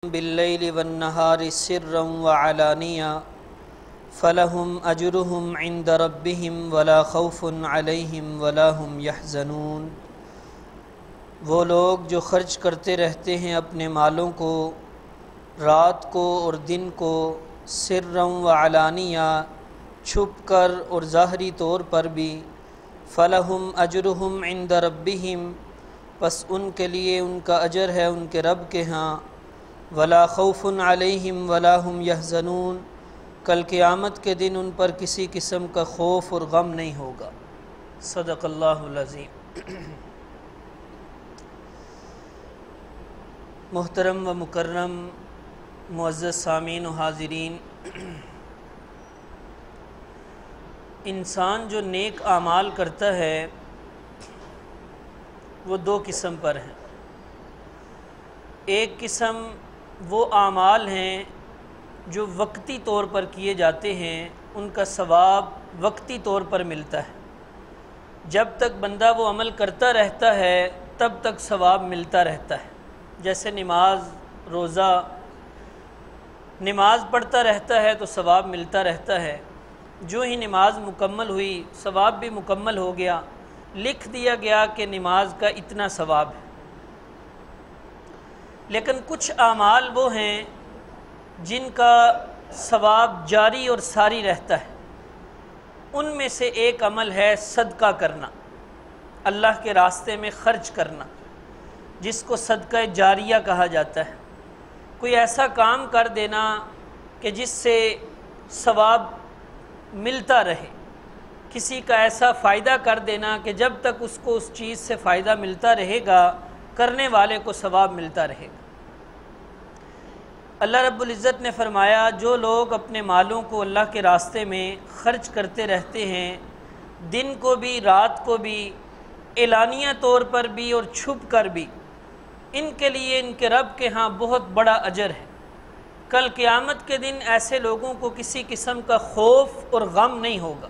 باللیل والنہار سرا وعلانیہ فلہم اجرہم عند ربہم ولا خوف علیہم ولا ہم یحزنون۔ وہ لوگ جو خرچ کرتے رہتے ہیں اپنے مالوں کو رات کو اور دن کو، سرا وعلانیہ، چھپ کر اور ظاہری طور پر بھی، فلہم اجرہم عند ربہم، پس ان کے لیے ان کا اجر ہے ان کے رب کے ہاں، ولا خوف علیہم ولا ہم یحزنون، کل قیامت کے دن ان پر کسی قسم کا خوف اور غم نہیں ہوگا۔ صدق اللہ العظیم۔ محترم و مکرم معزز سامعین و حاضرین، انسان جو نیک اعمال کرتا ہے وہ دو قسم پر ہیں۔ ایک قسم وہ اعمال ہیں جو وقتی طور پر کیے جاتے ہیں، ان کا ثواب وقتی طور پر ملتا ہے، جب تک بندہ وہ عمل کرتا رہتا ہے تب تک ثواب ملتا رہتا ہے۔ جیسے نماز، روزہ، نماز پڑھتا رہتا ہے تو ثواب ملتا رہتا ہے، جو ہی نماز مکمل ہوئی ثواب بھی مکمل ہو گیا، لکھ دیا گیا کہ نماز کا اتنا ثواب ہے۔ لیکن کچھ اعمال وہ ہیں جن کا ثواب جاری اور ساری رہتا ہے۔ ان میں سے ایک عمل ہے صدقہ کرنا، اللہ کے راستے میں خرچ کرنا، جس کو صدقہ جاریہ کہا جاتا ہے۔ کوئی ایسا کام کر دینا کہ جس سے ثواب ملتا رہے، کسی کا ایسا فائدہ کر دینا کہ جب تک اس کو اس چیز سے فائدہ ملتا رہے گا کرنے والے کو ثواب ملتا رہے گا۔ اللہ رب العزت نے فرمایا، جو لوگ اپنے مالوں کو اللہ کے راستے میں خرچ کرتے رہتے ہیں، دن کو بھی رات کو بھی، اعلانیہ طور پر بھی اور چھپ کر بھی، ان کے لیے ان کے رب کے ہاں بہت بڑا اجر ہے۔ کل قیامت کے دن ایسے لوگوں کو کسی قسم کا خوف اور غم نہیں ہوگا۔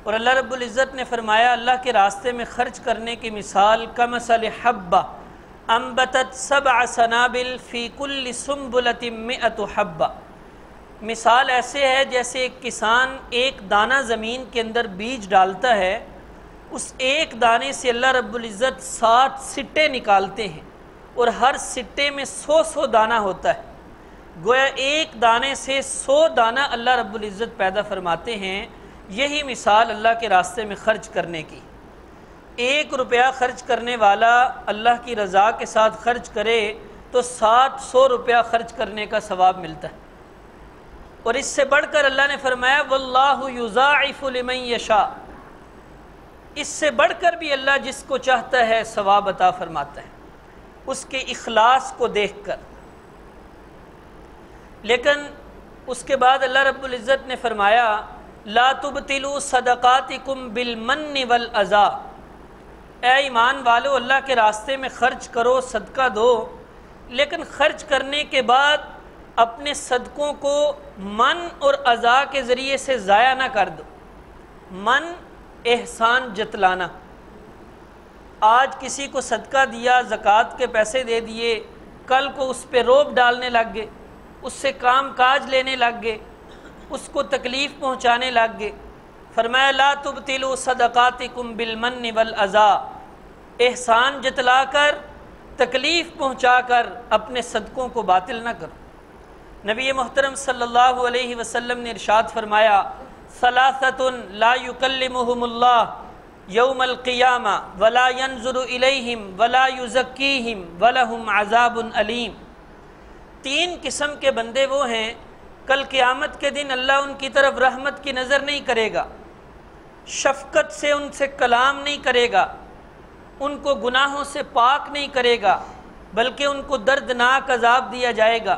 اور اللہ رب العزت نے فرمایا، اللہ کے راستے میں خرچ کرنے کی مثال کمثل حبہ انبتت 7 سنابل فی کل سنبلۃ 100 حبہ، مثال ایسے ہے جیسے ایک کسان ایک دانہ زمین کے اندر بیج ڈالتا ہے، اس ایک دانے سے اللہ رب العزت 7 سٹے نکالتے ہیں، اور ہر سٹے میں 100 دانہ ہوتا ہے۔ گویا ایک دانے سے 100 دانہ اللہ رب العزت پیدا فرماتے ہیں۔ یہی مثال اللہ کے راستے میں خرچ کرنے کی۔ 1 روپیہ خرچ کرنے والا اللہ کی رضا کے ساتھ خرچ کرے تو 700 روپیہ خرچ کرنے کا ثواب ملتا ہے۔ اور اس سے بڑھ کر اللہ نے فرمایا، واللہ یضاعف لمن یشاء، اس سے بڑھ کر بھی اللہ جس کو چاہتا ہے ثواب عطا فرماتا ہے، اس کے اخلاص کو دیکھ کر۔ لیکن اس کے بعد اللہ رب العزت نے فرمایا، لا تبطلوا صدقاتکم بالمن والاذی، اے ایمان والو اللہ کے راستے میں خرچ کرو، صدقہ دو، لیکن خرچ کرنے کے بعد اپنے صدقوں کو من اور اذی کے ذریعے سے ضائع نہ کر دو۔ من، احسان جتلانا، آج کسی کو صدقہ دیا، زکوٰۃ کے پیسے دے دیے، کل کو اس پہ روب ڈالنے لگ گئے، اس سے کام کاج لینے لگ گئے، اس کو تکلیف پہنچانے لگ گئے۔ فرمایا، لا تبطلوا صدقاتکم بالمن والاذی، احسان جتلا کر، تکلیف پہنچا کر اپنے صدقوں کو باطل نہ کرو۔ نبی محترم صلی اللہ علیہ وسلم نے ارشاد فرمایا، ثلاثۃ لا یکلمہم اللہ یوم القیامہ ولا ینظر الیہم ولا یزکیہم ولہم عذاب علیم۔ 3 قسم کے بندے وہ ہیں، کل قیامت کے دن اللہ ان کی طرف رحمت کی نظر نہیں کرے گا، شفقت سے ان سے کلام نہیں کرے گا، ان کو گناہوں سے پاک نہیں کرے گا، بلکہ ان کو دردناک عذاب دیا جائے گا۔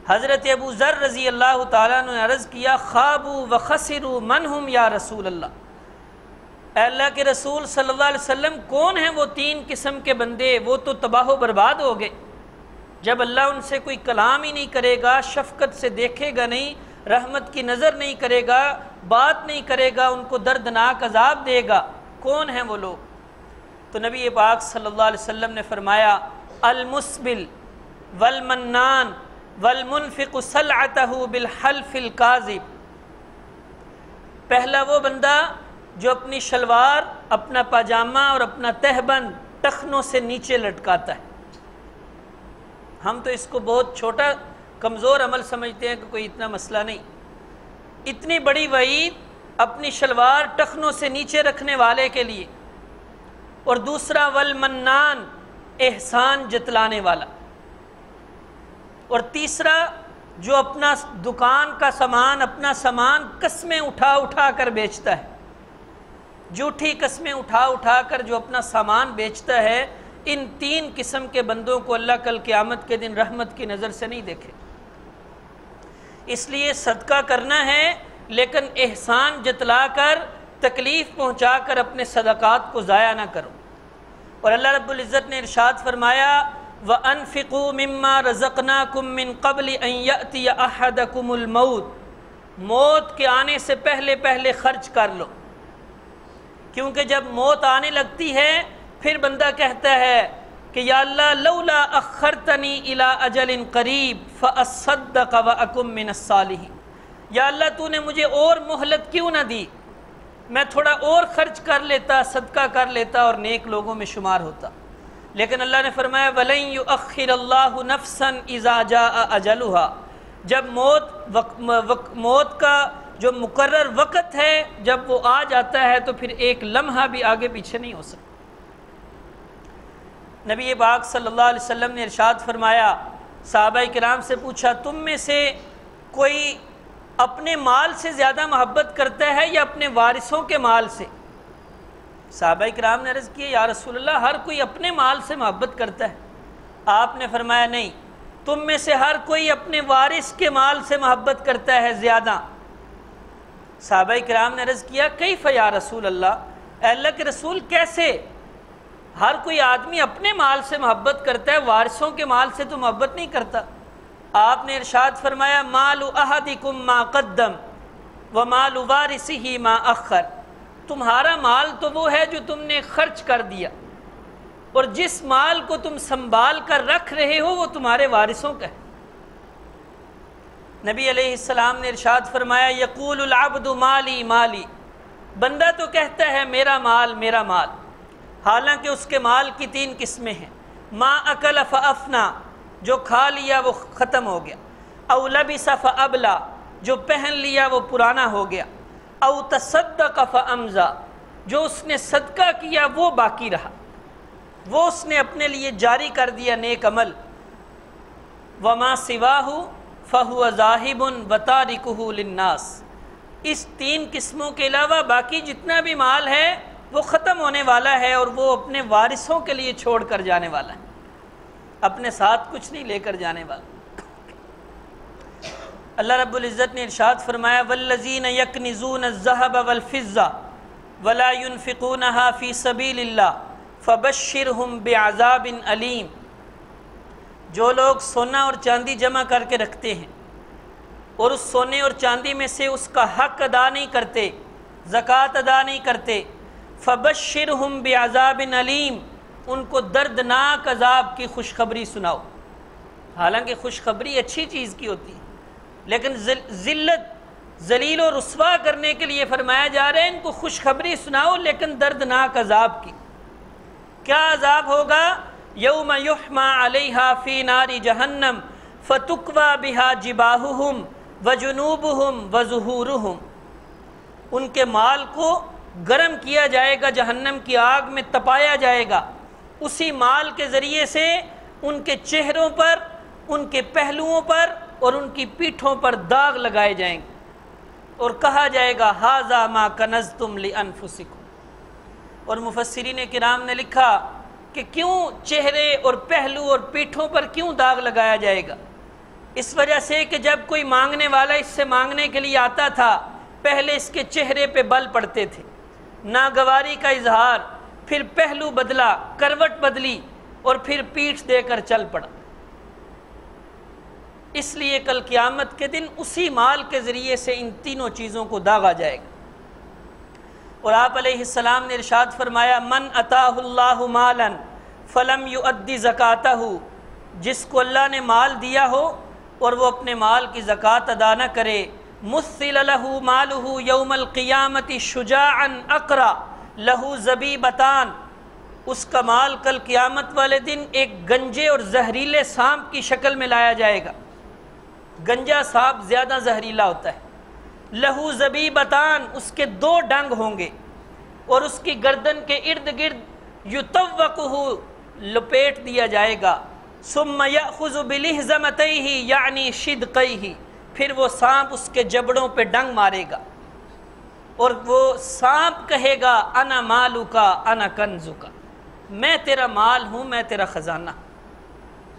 حضرت ابو ذر رضی اللہ تعالیٰ عنہ نے عرض کیا، خابوا وخسروا من ہم یا رسول اللہ، اے اللہ کے رسول صلی اللہ علیہ وسلم، کون ہیں وہ 3 قسم کے بندے؟ وہ تو تباہ و برباد ہو گئے، جب اللہ ان سے کوئی کلام ہی نہیں کرے گا، شفقت سے دیکھے گا نہیں، رحمت کی نظر نہیں کرے گا، بات نہیں کرے گا، ان کو دردناک عذاب دے گا۔ کون ہیں وہ لوگ؟ تو نبی پاک صلی اللہ علیہ وسلم نے فرمایا، المسبل والمنان والمنفق سلعته بالحلف الكاذب۔ پہلا وہ بندہ جو اپنی شلوار، اپنا پاجامہ اور اپنا تہبند ٹخنوں سے نیچے لٹکاتا ہے۔ ہم تو اس کو بہت چھوٹا کمزور عمل سمجھتے ہیں کہ کوئی اتنا مسئلہ نہیں، اتنی بڑی وعید اپنی شلوار ٹخنوں سے نیچے رکھنے والے کے لیے۔ اور دوسرا والمنان، احسان جتلانے والا۔ اور تیسرا جو اپنا دکان کا سامان، اپنا سامان قسمیں اٹھا اٹھا کر بیچتا ہے، جھوٹی قسمیں اٹھا اٹھا کر جو اپنا سامان بیچتا ہے، ان تین قسم کے بندوں کو اللہ کل قیامت کے دن رحمت کی نظر سے نہیں دیکھے۔ اس لیے صدقہ کرنا ہے لیکن احسان جتلا کر، تکلیف پہنچا کر اپنے صدقات کو ضائع نہ کرو۔ اور اللہ رب العزت نے ارشاد فرمایا وَأَنفِقُوا مِمَّا رَزَقْنَاكُم مِّن قَبْلِ أَن يَأْتِيَ أَحَدَكُمُ الْمَوْتُ، موت کے آنے سے پہلے پہلے خرچ کر لو، کیونکہ جب موت آنے لگتی ہے پھر بندہ کہتا ہے کہ یا اللہ لولا اخرتنی الی اجل قریب فاصدق واکن من الصالحین، یا اللہ تو نے مجھے اور مہلت کیوں نہ دی، میں تھوڑا اور خرچ کر لیتا، صدقہ کر لیتا اور نیک لوگوں میں شمار ہوتا۔ لیکن اللہ نے فرمایا وَلَن يُؤَخِّرَ اللَّهُ نَفْسًا إِذَا جَاءَ أَجَلُهَا، جب موت کا جو مقرر وقت ہے جب وہ آ جاتا ہے تو پھر ایک لمحہ بھی آگے پیچھے نہیں ہو سکتا۔ نبی پاک صلی اللہ علیہ وسلم نے ارشاد فرمایا، صحابہ کرام سے پوچھا تم میں سے کوئی اپنے مال سے زیادہ محبت کرتا ہے یا اپنے وارثوں کے مال سے؟ صحابہ کرام نے عرض کیا یا رسول اللہ ہر کوئی اپنے مال سے محبت کرتا ہے۔ آپ نے فرمایا نہیں، تم میں سے ہر کوئی اپنے وارث کے مال سے محبت کرتا ہے زیادہ۔ صحابہ کرام نے عرض کیا کیف یا رسول اللہ، اے اللہ کے رسول کیسے؟ ہر کوئی آدمی اپنے مال سے محبت کرتا ہے، وارثوں کے مال سے تو محبت نہیں کرتا۔ آپ نے ارشاد فرمایا مال احدکم ما قدم ومال وارثہ ما اخر، تمہارا مال تو وہ ہے جو تم نے خرچ کر دیا، اور جس مال کو تم سنبھال کر رکھ رہے ہو وہ تمہارے وارثوں کا ہے۔ نبی علیہ السلام نے ارشاد فرمایا یقول العبد مالی مالی، بندہ تو کہتا ہے میرا مال میرا مال، حالانکہ اس کے مال کی تین قسمیں ہیں، ما اکل فافنا، جو کھا لیا وہ ختم ہو گیا، او لبس فابلا، جو پہن لیا وہ پرانا ہو گیا، او تصدق فامضى، جو اس نے صدقہ کیا وہ باقی رہا، وہ اس نے اپنے لیے جاری کر دیا نیک عمل، وما سواہ فہو ذاہب وتارکہ للناس، اس تین قسموں کے علاوہ باقی جتنا بھی مال ہے وہ ختم ہونے والا ہے اور وہ اپنے وارثوں کے لیے چھوڑ کر جانے والا ہے، اپنے ساتھ کچھ نہیں لے کر جانے والا۔ اللہ رب العزت نے ارشاد فرمایا والذین یکنزون الذهب والفضة ولا ينفقونها في سبيل الله فبشرهم بعذاب علیم، جو لوگ سونا اور چاندی جمع کر کے رکھتے ہیں اور اس سونے اور چاندی میں سے اس کا حق ادا نہیں کرتے، زکوٰۃ ادا نہیں کرتے، فبشرهم بعذاب علیم، ان کو دردناک عذاب کی خوشخبری سناؤ۔ حالانکہ خوشخبری اچھی چیز کی ہوتی ہے، لیکن ذلت ذلیل و رسوا کرنے کے لیے فرمایا جا رہا ہے ان کو خوشخبری سناؤ لیکن دردناک عذاب کی۔ کیا عذاب ہوگا؟ یوم یحما علیہا فی نار جہنم فتکوی بہا جباہہم وجنوبہم وظہورہم، ان کے مال کو گرم کیا جائے گا، جہنم کی آگ میں تپایا جائے گا، اسی مال کے ذریعے سے ان کے چہروں پر، ان کے پہلوؤں پر اور ان کی پیٹھوں پر داغ لگائے جائیں گے، اور کہا جائے گا ھذا ما کنزتم لانفسکم۔ اور مفسرین کرام نے لکھا کہ کیوں چہرے اور پہلو اور پیٹھوں پر کیوں داغ لگایا جائے گا؟ اس وجہ سے کہ جب کوئی مانگنے والا اس سے مانگنے کے لیے آتا تھا پہلے اس کے چہرے پہ بل پڑتے تھے، ناگواری کا اظہار، پھر پہلو بدلا، کروٹ بدلی اور پھر پیٹھ دے کر چل پڑا۔ اس لیے کل قیامت کے دن اسی مال کے ذریعے سے ان تینوں چیزوں کو داغا جائے گا۔ اور آپ علیہ السلام نے ارشاد فرمایا من اتاہ اللہ مالا فلم یؤدی زکاتہ جس کو اللہ نے مال دیا ہو اور وہ اپنے مال کی زکوٰۃ ادا نہ کرے، مثل لہ مالہ یوم القیامت شجاعا اقرا لہ زبیبتان، اس کا مال کل قیامت والے دن ایک گنجے اور زہریلے سانپ کی شکل میں لایا جائے گا۔ گنجا سانپ زیادہ زہریلا ہوتا ہے۔ لہو زبیبتان، اس کے 2 ڈنگ ہوں گے اور اس کی گردن کے ارد گرد یطوقہ، لپیٹ دیا جائے گا۔ ثم یأخذ بلہزمتیہ یعنی شدقیہ، پھر وہ سانپ اس کے جبڑوں پہ ڈنگ مارے گا اور وہ سانپ کہے گا انا مالکا انا کنزکا، میں تیرا مال ہوں، میں تیرا خزانہ،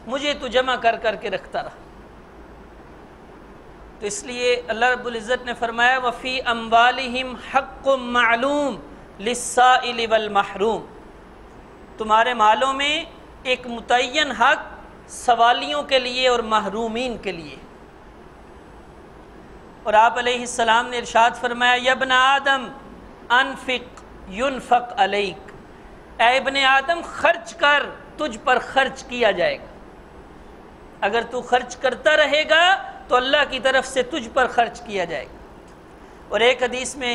مجھے تو جمع کر کر کے رکھتا رہا۔ تو اس لیے اللہ رب العزت نے فرمایا وفی اموالہم حق معلوم للسائل والمحروم، تمہارے مالوں میں ایک متعین حق سوالیوں کے لیے اور محرومین کے لیے۔ اور آپ علیہ السلام نے ارشاد فرمایا یا ابن آدم انفق ینفق علیک، اے ابن آدم خرچ کر، تجھ پر خرچ کیا جائے گا۔ اگر تو خرچ کرتا رہے گا تو اللہ کی طرف سے تجھ پر خرچ کیا جائے گا۔ اور ایک حدیث میں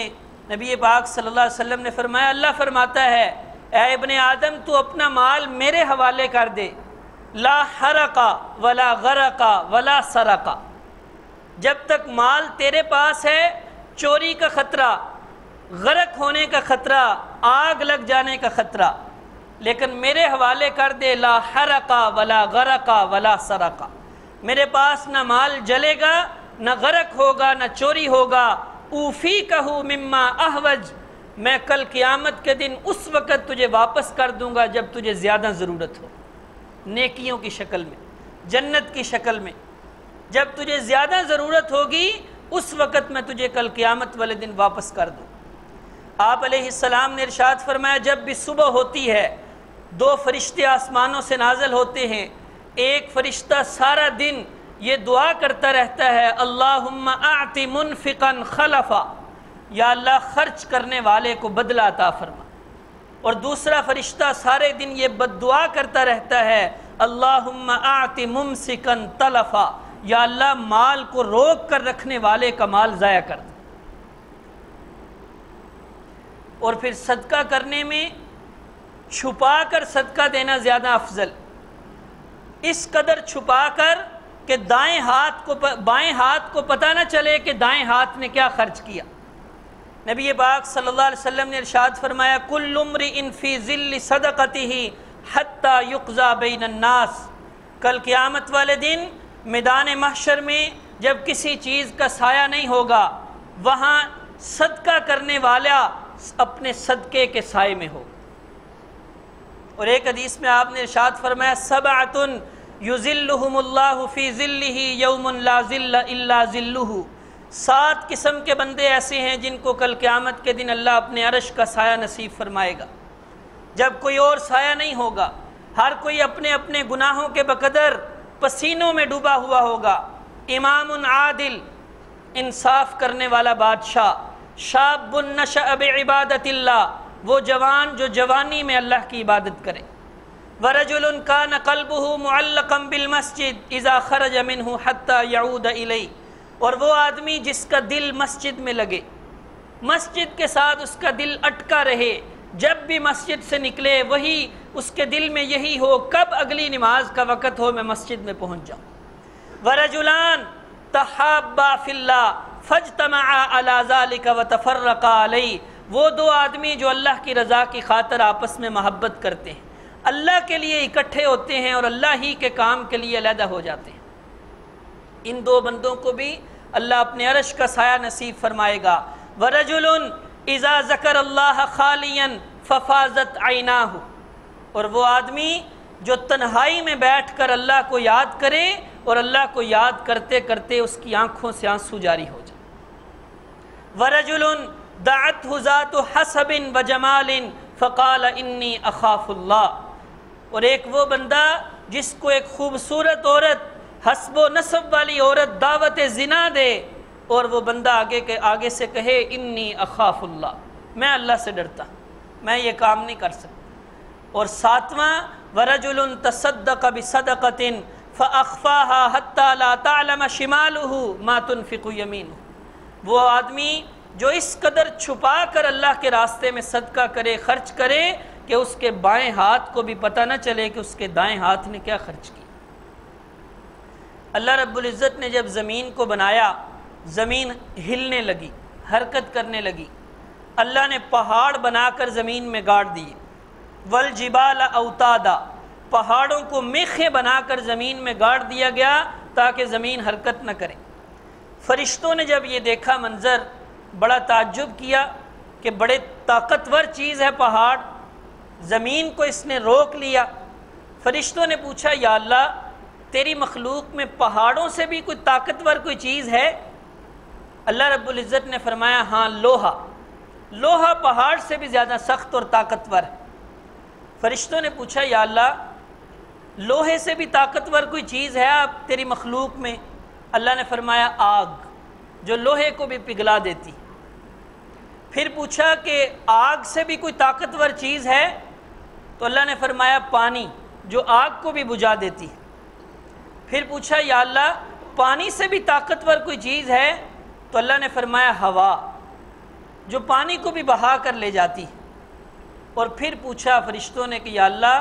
نبی پاک صلی اللہ علیہ وسلم نے فرمایا، اللہ فرماتا ہے اے ابن آدم تو اپنا مال میرے حوالے کر دے، لا حرقا ولا غرقا ولا سرقا، جب تک مال تیرے پاس ہے چوری کا خطرہ، غرق ہونے کا خطرہ، آگ لگ جانے کا خطرہ، لیکن میرے حوالے کر دے لا حرقا ولا غرقا ولا سرقا، میرے پاس نہ مال جلے گا، نہ غرق ہوگا، نہ چوری ہوگا، اوفیکہ مما احوج، میں کل قیامت کے دن اس وقت تجھے واپس کر دوں گا جب تجھے زیادہ ضرورت ہو، نیکیوں کی شکل میں، جنت کی شکل میں، جب تجھے زیادہ ضرورت ہوگی اس وقت میں تجھے کل قیامت والے دن واپس کر دوں۔ آپ علیہ السلام نے ارشاد فرمایا جب بھی صبح ہوتی ہے 2 فرشتے آسمانوں سے نازل ہوتے ہیں، ایک فرشتہ سارا دن یہ دعا کرتا رہتا ہے اللہم اعط منفقا خلفا، یا اللہ خرچ کرنے والے کو بدلہ عطا فرما، اور دوسرا فرشتہ سارے دن یہ بد دعا کرتا رہتا ہے اللہم اعط ممسکا تلفا، یا اللہ مال کو روک کر رکھنے والے کا مال ضائع کر دے۔ اور پھر صدقہ کرنے میں چھپا کر صدقہ دینا زیادہ افضل، اس قدر چھپا کر کہ بائیں ہاتھ کو پتہ نہ چلے کہ دائیں ہاتھ نے کیا خرچ کیا۔ نبی پاک صلی اللہ علیہ وسلم نے ارشاد فرمایا کل امرئ فی ظل صدقتہ حتی یقضی بین الناس، کل قیامت والے دن میدان محشر میں جب کسی چیز کا سایہ نہیں ہوگا، وہاں صدقہ کرنے والا اپنے صدقے کے سائے میں ہوگا۔ اور ایک حدیث میں آپ نے ارشاد فرمایا سبعۃ یظلہم اللہ فی ظلہ یوم لا ظل الا ظلہ، 7 قسم کے بندے ایسے ہیں جن کو کل قیامت کے دن اللہ اپنے عرش کا سایہ نصیب فرمائے گا، جب کوئی اور سایہ نہیں ہوگا، ہر کوئی اپنے اپنے گناہوں کے بقدر پسینوں میں ڈوبا ہوا ہوگا۔ امام عادل، انصاف کرنے والا بادشاہ، شاب نشأ بعبادت اللہ، وہ جوان جو جوانی میں اللہ کی عبادت کرے، ورجل کان قلبہ معلقا بالمسجد اذا خرج منہ حتی یعود الیہ، اور وہ آدمی جس کا دل مسجد میں لگے، مسجد کے ساتھ اس کا دل اٹکا رہے، جب بھی مسجد سے نکلے وہی اس کے دل میں یہی ہو کب اگلی نماز کا وقت ہو میں مسجد میں پہنچ جاؤں۔ ورجلان تحابا فی اللہ فاجتمعا علی ذلک وتفرقا علیہ، وہ 2 آدمی جو اللہ کی رضا کی خاطر آپس میں محبت کرتے ہیں، اللہ کے لیے اکٹھے ہوتے ہیں اور اللہ ہی کے کام کے لیے علیحدہ ہو جاتے ہیں، ان 2 بندوں کو بھی اللہ اپنے عرش کا سایہ نصیب فرمائے گا۔ ورجل اذا ذکر اللہ خالیا ففاضت عیناہ، اور وہ آدمی جو تنہائی میں بیٹھ کر اللہ کو یاد کرے اور اللہ کو یاد کرتے کرتے اس کی آنکھوں سے آنسو جاری ہو جائے۔ ورجل دعته ذات حسب وجمال فقال انی اخاف اللہ، اور ایک وہ بندہ جس کو ایک خوبصورت عورت، حسب و نسب والی عورت دعوت زنا دے اور وہ بندہ آگے سے کہے انی اخاف اللہ، میں اللہ سے ڈرتا، میں یہ کام نہیں کر سکتا۔ اور 7واں ورجل تصدق بصدقۃ فاخفاها حتى لا تعلم شماله ما تنفق يمينه، وہ آدمی جو اس قدر چھپا کر اللہ کے راستے میں صدقہ کرے، خرچ کرے کہ اس کے بائیں ہاتھ کو بھی پتہ نہ چلے کہ اس کے دائیں ہاتھ نے کیا خرچ کیا۔ اللہ رب العزت نے جب زمین کو بنایا، زمین ہلنے لگی، حرکت کرنے لگی، اللہ نے پہاڑ بنا کر زمین میں گاڑ دیے، والجبال اوتادا، پہاڑوں کو میخیں بنا کر زمین میں گاڑ دیا گیا تاکہ زمین حرکت نہ کرے۔ فرشتوں نے جب یہ دیکھا منظر، بڑا تعجب کیا کہ بڑے طاقتور چیز ہے پہاڑ، زمین کو اس نے روک لیا۔ فرشتوں نے پوچھا یا اللہ تیری مخلوق میں پہاڑوں سے بھی کوئی طاقتور کوئی چیز ہے؟ اللہ رب العزت نے فرمایا ہاں، لوہا، لوہا پہاڑ سے بھی زیادہ سخت اور طاقتور ہے۔ فرشتوں نے پوچھا یا اللہ لوہے سے بھی طاقتور کوئی چیز ہے آپ تیری مخلوق میں؟ اللہ نے فرمایا آگ، جو لوہے کو بھی پگھلا دیتی۔ پھر پوچھا کہ آگ سے بھی کوئی طاقتور چیز ہے؟ تو اللہ نے فرمایا پانی، جو آگ کو بھی بجھا دیتی۔ پھر پوچھا یا اللہ پانی سے بھی طاقتور کوئی چیز ہے؟ تو اللہ نے فرمایا ہوا، جو پانی کو بھی بہا کر لے جاتی۔ اور پھر پوچھا فرشتوں نے کہ یا اللہ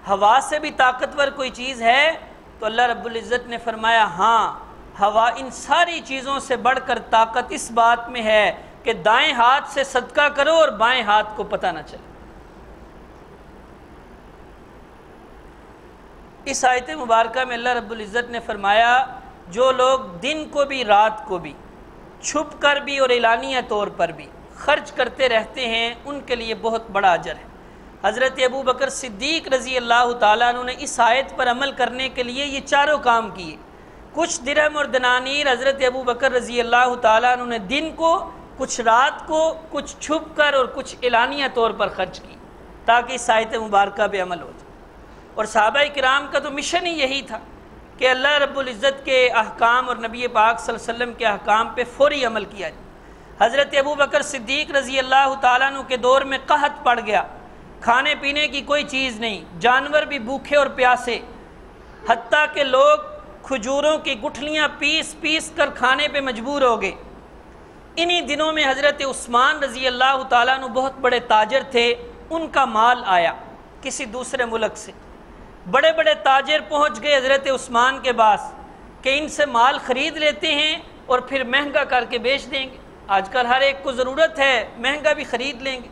ہوا سے بھی طاقتور کوئی چیز ہے؟ تو اللہ رب العزت نے فرمایا ہاں، ہوا ان ساری چیزوں سے بڑھ کر طاقت اس بات میں ہے کہ دائیں ہاتھ سے صدقہ کرو اور بائیں ہاتھ کو پتہ نہ چلے۔ اس آیت مبارکہ میں اللہ رب العزت نے فرمایا جو لوگ دن کو بھی رات کو بھی چھپ کر بھی اور اعلانیہ طور پر بھی خرچ کرتے رہتے ہیں ان کے لیے بہت بڑا اجر ہے۔ حضرت ابو بکر صدیق رضی اللہ تعالیٰ عنہ نے اس آیت پر عمل کرنے کے لیے یہ چاروں کام کیے۔ کچھ درہم اور دنانیر حضرت ابو بکر رضی اللہ تعالیٰ عنہ نے دن کو، کچھ رات کو، کچھ چھپ کر اور کچھ اعلانیہ طور پر خرچ کی تاکہ اس آیت مبارکہ پہ عمل ہو جائے۔ اور صحابہ کرام کا تو مشن ہی یہی تھا کہ اللہ رب العزت کے احکام اور نبی پاک صلی اللہ علیہ وسلم کے احکام پہ فوری عمل کیا جائے۔ حضرت ابو بکر صدیق رضی اللہ تعالیٰ عنہ کے دور میں قحط پڑ گیا، کھانے پینے کی کوئی چیز نہیں، جانور بھی بھوکے اور پیاسے، حتیٰ کہ لوگ کھجوروں کی گٹھلیاں پیس پیس کر کھانے پہ مجبور ہو گئے۔ انہی دنوں میں حضرت عثمان رضی اللہ تعالیٰ عنہ بہت بڑے تاجر تھے، ان کا مال آیا کسی دوسرے ملک سے۔ بڑے بڑے تاجر پہنچ گئے حضرت عثمان کے پاس کہ ان سے مال خرید لیتے ہیں اور پھر مہنگا کر کے بیچ دیں گے، آج کل ہر ایک کو ضرورت ہے، مہنگا بھی خرید لیں گے۔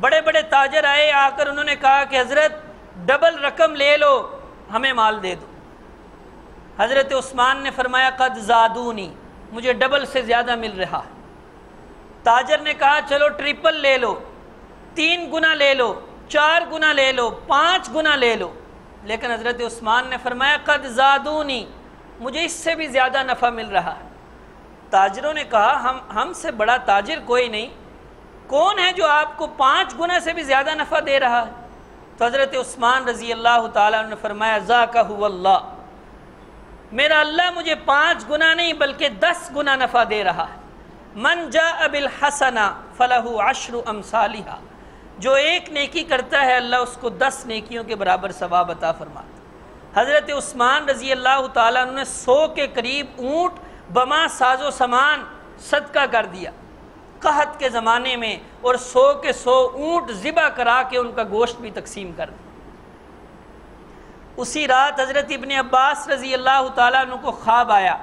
بڑے بڑے تاجر آئے، آ کر انہوں نے کہا کہ حضرت ڈبل رقم لے لو، ہمیں مال دے دو۔ حضرت عثمان نے فرمایا قد زادونی، مجھے ڈبل سے زیادہ مل رہا ہے۔ تاجر نے کہا چلو ٹرپل لے لو، 3 گنا لے لو، 4 گنا لے لو، 5 گنا لے لو، لیکن حضرت عثمان نے فرمایا قد زادونی، مجھے اس سے بھی زیادہ نفع مل رہا ہے۔ تاجروں نے کہا ہم سے بڑا تاجر کوئی نہیں، کون ہے جو آپ کو 5 گنا سے بھی زیادہ نفع دے رہا ہے؟ تو حضرت عثمان رضی اللہ تعالیٰ عنہ نے فرمایا ذاک هو اللہ، میرا اللہ مجھے 5 گنا نہیں بلکہ 10 گنا نفع دے رہا ہے۔ من جاء بالحسنہ فلہ 10 امثالھا، جو ایک نیکی کرتا ہے اللہ اس کو 10 نیکیوں کے برابر ثواب عطا فرماتا ہے۔ حضرت عثمان رضی اللہ تعالیٰ عنہ نے 100 کے قریب اونٹ بما ساز و سامان صدقہ کر دیا قحط کے زمانے میں، اور 100 کے 100 اونٹ ذبح کرا کے ان کا گوشت بھی تقسیم کر دیا۔ اسی رات حضرت ابن عباس رضی اللہ تعالیٰ عنہ کو خواب آیا،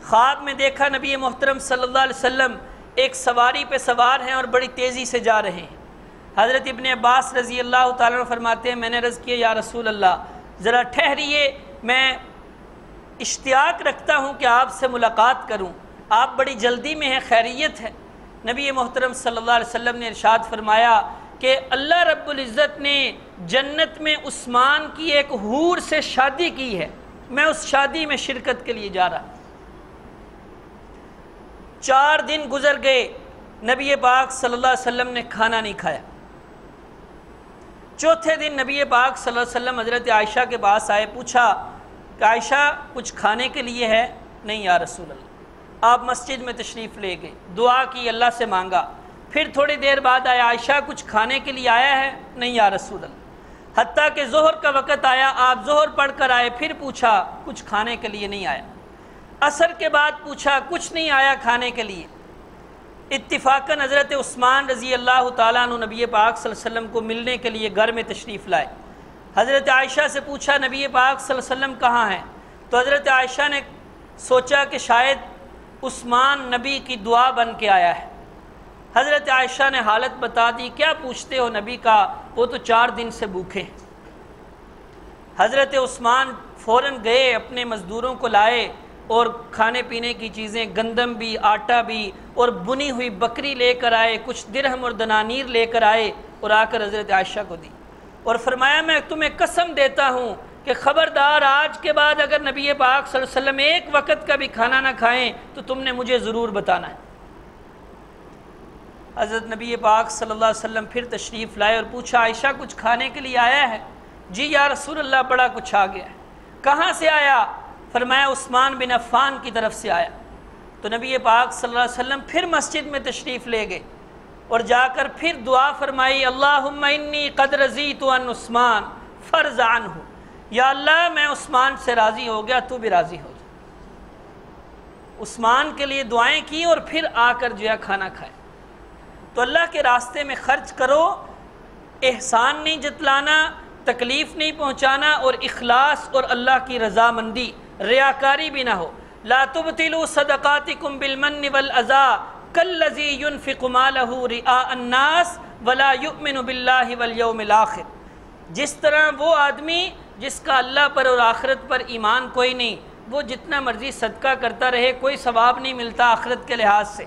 خواب میں دیکھا نبی محترم صلی اللہ علیہ وسلم ایک سواری پہ سوار ہیں اور بڑی تیزی سے جا رہے ہیں۔ حضرت ابن عباس رضی اللہ تعالیٰ عنہ فرماتے ہیں میں نے عرض کیا یا رسول اللہ ذرا ٹھہریے، میں اشتیاق رکھتا ہوں کہ آپ سے ملاقات کروں، آپ بڑی جلدی میں ہیں، خیریت ہے؟ نبی محترم صلی اللہ علیہ وسلم نے ارشاد فرمایا کہ اللہ رب العزت نے جنت میں عثمان کی ایک حور سے شادی کی ہے، میں اس شادی میں شرکت کے لیے جا رہا۔ 4 دن گزر گئے، نبی پاک صلی اللہ علیہ وسلم نے کھانا نہیں کھایا۔ چوتھے دن نبی پاک صلی اللہ علیہ وسلم حضرت عائشہ کے پاس آئے، پوچھا کہ عائشہ کچھ کھانے کے لیے ہے؟ نہیں یا رسول اللہ۔ آپ مسجد میں تشریف لے گئے، دعا کی، اللہ سے مانگا۔ پھر تھوڑی دیر بعد آیا، عائشہ کچھ کھانے کے لیے آیا ہے؟ نہیں یا رسول اللہ۔ حتیٰ کہ ظہر کا وقت آیا، آپ ظہر پڑھ کر آئے، پھر پوچھا کچھ کھانے کے لیے نہیں آیا۔ عصر کے بعد پوچھا کچھ نہیں آیا کھانے کے لیے۔ اتفاقاً حضرت عثمان رضی اللہ تعالیٰ عنہ نبی پاک صلی اللہ علیہ وسلم کو ملنے کے لیے گھر میں تشریف لائے۔ حضرت عائشہ سے پوچھا نبی پاک صلی اللہ علیہ وسلم کہاں ہیں؟ تو حضرت عائشہ نے سوچا کہ شاید عثمان نبی کی دعا بن کے آیا ہے۔ حضرت عائشہ نے حالت بتا دی، کیا پوچھتے ہو نبی کا، وہ تو 4 دن سے بھوکے ہیں۔ حضرت عثمان فوراً گئے، اپنے مزدوروں کو لائے اور کھانے پینے کی چیزیں، گندم بھی، آٹا بھی اور بنی ہوئی بکری لے کر آئے، کچھ درہم اور دنانیر لے کر آئے اور آ کر حضرت عائشہ کو دی اور فرمایا میں تمہیں قسم دیتا ہوں کہ خبردار آج کے بعد اگر نبی پاک صلی اللہ علیہ وسلم ایک وقت کا بھی کھانا نہ کھائیں تو تم نے مجھے ضرور بتانا ہے۔ حضرت نبی پاک صلی اللہ علیہ وسلم پھر تشریف لائے اور پوچھا عائشہ کچھ کھانے کے لیے آیا ہے؟ جی یا رسول اللہ بڑا کچھ آ گیا ہے۔ کہاں سے آیا؟ فرمایا عثمان بن عفان کی طرف سے آیا۔ تو نبی پاک صلی اللہ علیہ وسلم پھر مسجد میں تشریف لے گئے اور جا کر پھر دعا فرمائی، اللہم انی قد رضیت عن عثمان فرض عنہ، یا اللہ میں عثمان سے راضی ہو گیا، تو بھی راضی ہو جا۔ عثمان کے لیے دعائیں کی اور پھر آ کر جو ہے کھانا کھائے۔ تو اللہ کے راستے میں خرچ کرو، احسان نہیں جتلانا، تکلیف نہیں پہنچانا، اور اخلاص اور اللہ کی رضامندی، ریاکاری بھی نہ ہو۔ لا تبطلوا صدقاتکم بالمن والاذى کالذی ينفق مالہ رئاء الناس ولا یؤمن باللہ والیوم الآخر۔ جس طرح وہ آدمی جس کا اللہ پر اور آخرت پر ایمان کوئی نہیں، وہ جتنا مرضی صدقہ کرتا رہے کوئی ثواب نہیں ملتا آخرت کے لحاظ سے،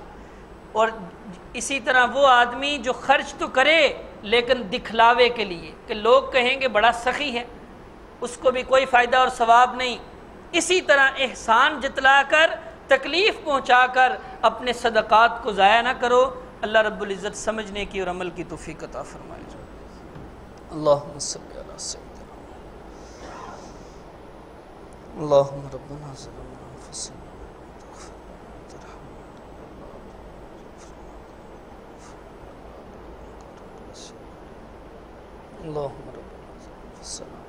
اور اسی طرح وہ آدمی جو خرچ تو کرے لیکن دکھلاوے کے لیے کہ لوگ کہیں گے بڑا سخی ہے، اس کو بھی کوئی فائدہ اور ثواب نہیں۔ اسی طرح احسان جتلا کر، تکلیف پہنچا کر اپنے صدقات کو ضائع نہ کرو۔ اللہ رب العزت سمجھنے کی اور عمل کی توفیق عطا فرمائے۔ اللہم صلی علی سیدنا اللہم ربنا ظلمنا انفسنا اللہم ربنا انفسنا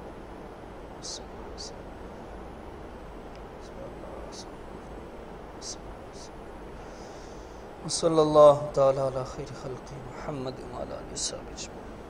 صلی اللہ تعالی علی خیر خلق محمد وعلی آلہ وصحبہ اجمعین۔